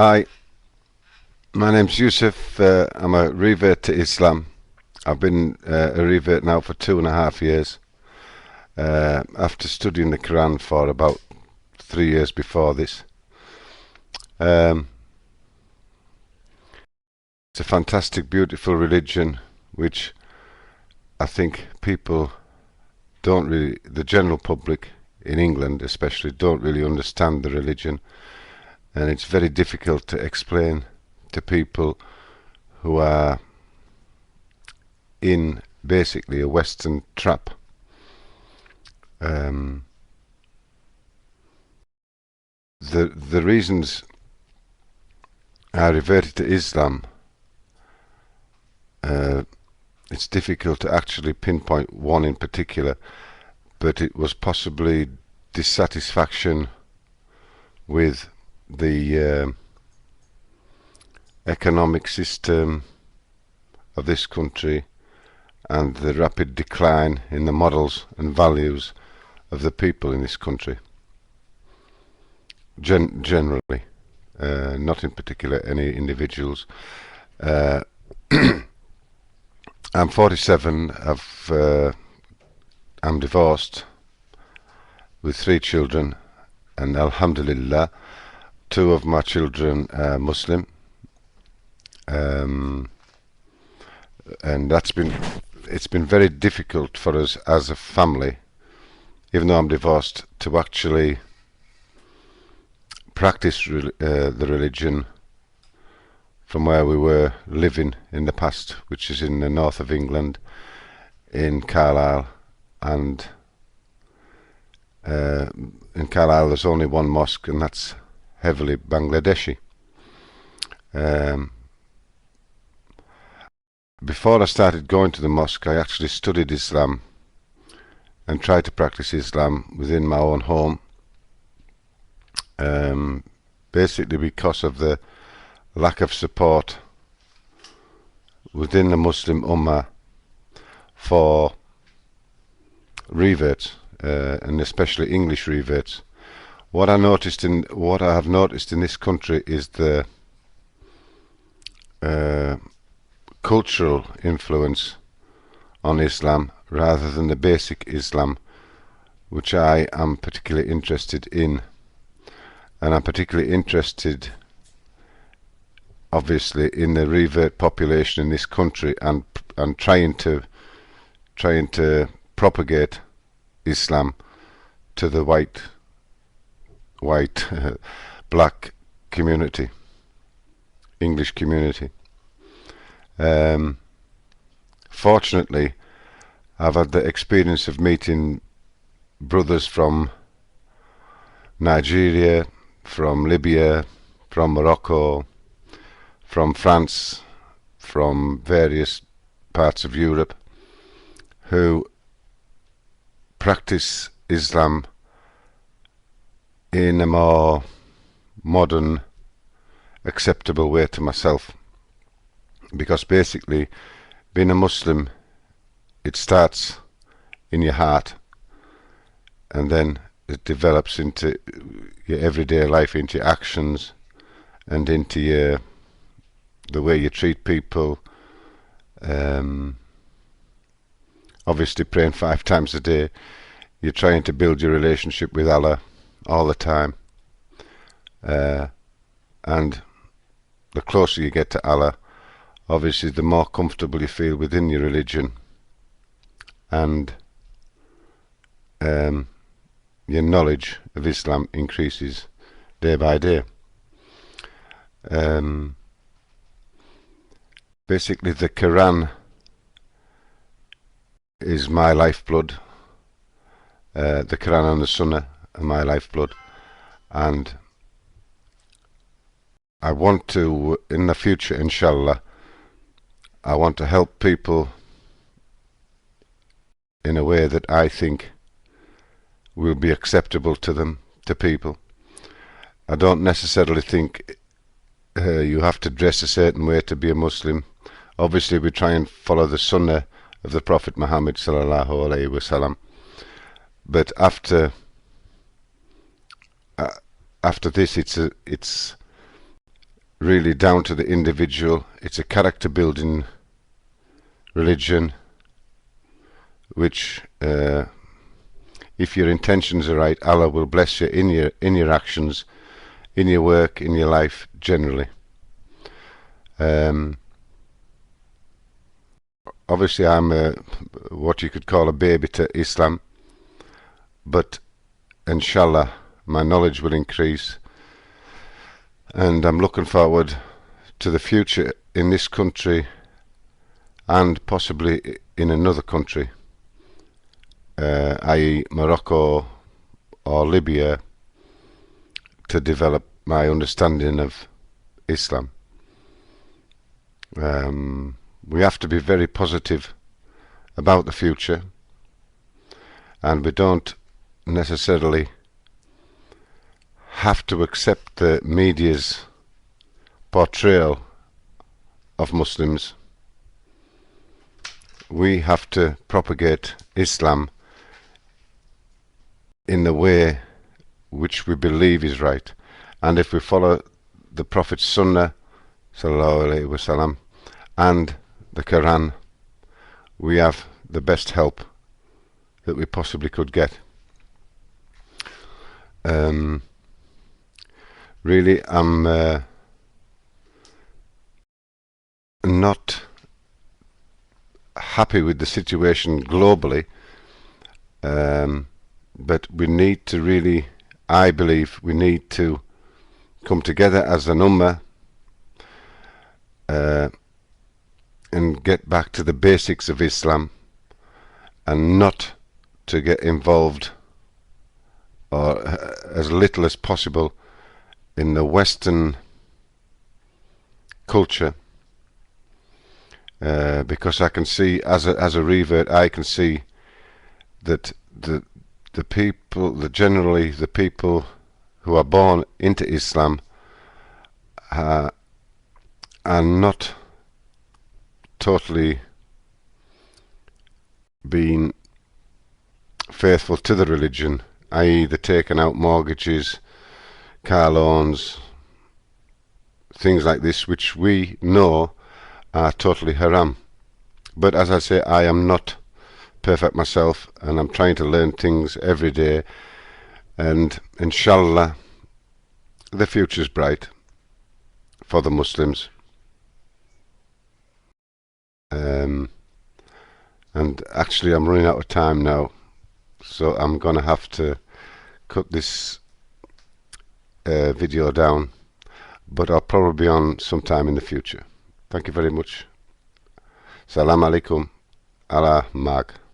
Hi, my name's Yusuf. I'm a revert to Islam. I've been a revert now for 2.5 years. After studying the Quran for about 3 years before this. Um, it's a fantastic, beautiful religion which I think people don't really, the general public in England especially, don't really understand the religion, and it's very difficult to explain to people who are in basically a Western trap. Um, the reasons I reverted to Islam, it's difficult to actually pinpoint one in particular, but it was possibly dissatisfaction with the economic system of this country and the rapid decline in the morals and values of the people in this country. Generally, not in particular any individuals. Uh, I'm 47. I'm divorced with 3 children, and Alhamdulillah, 2 of my children are Muslim, and it's been very difficult for us as a family, even though I'm divorced, to actually practice the religion from where we were living in the past, which is in the north of England, in Carlisle. And in Carlisle there's only one mosque, and that's heavily Bangladeshi. Before I started going to the mosque, I actually studied Islam and tried to practice Islam within my own home, basically because of the lack of support within the Muslim Ummah for reverts, and especially English reverts. What I have noticed in this country is the cultural influence on Islam rather than the basic Islam, which I am particularly interested in. And I'm particularly interested, obviously, in the revert population in this country, and trying to propagate Islam to the white black community, English community. Fortunately, I've had the experience of meeting brothers from Nigeria, from Libya, from Morocco, from France, from various parts of Europe, who practice Islam in a more modern, acceptable way to myself. Because basically, being a Muslim, it starts in your heart, and then it develops into your everyday life, into your actions, and into the way you treat people. Obviously, praying 5 times a day. You're trying to build your relationship with Allah all the time, and the closer you get to Allah, obviously the more comfortable you feel within your religion, and your knowledge of Islam increases day by day. Basically, the Quran is my lifeblood. The Quran and the Sunnah are my lifeblood, and I want to, in the future, inshallah, I want to help people in a way that I think will be acceptable to them, to people. I don't necessarily think you have to dress a certain way to be a Muslim. Obviously, we try and follow the Sunnah of the Prophet Muhammad sallallahu alaihi wasallam. But after this, it's really down to the individual. It's a character building religion which if your intentions are right, Allah will bless you in your actions, in your work, in your life generally. Obviously I'm what you could call a baby to Islam, but inshallah my knowledge will increase, and I'm looking forward to the future in this country and possibly in another country, i.e. Morocco or Libya, to develop my understanding of Islam. We have to be very positive about the future, and we don't necessarily have to accept the media's portrayal of Muslims. We have to propagate Islam in the way which we believe is right, and if we follow the Prophet's Sunnah sallallahu alaihi wasallam and the Quran, we have the best help that we possibly could get. Really, I'm not happy with the situation globally, but we need to really, I believe, we need to come together as an ummah and get back to the basics of Islam, and not to get involved, or as little as possible, in the Western culture, because I can see, as a revert, I can see that the people, generally the people who are born into Islam are not totally being faithful to the religion, i.e. they're taking out mortgages, car loans, things like this, which we know are totally haram. But as I say, I am not perfect myself, and I'm trying to learn things every day, and inshallah the future's bright for the Muslims. And actually I'm running out of time now, so I'm gonna have to cut this video down, but I'll probably be on sometime in the future. Thank you very much. Salam alaikum ala mag.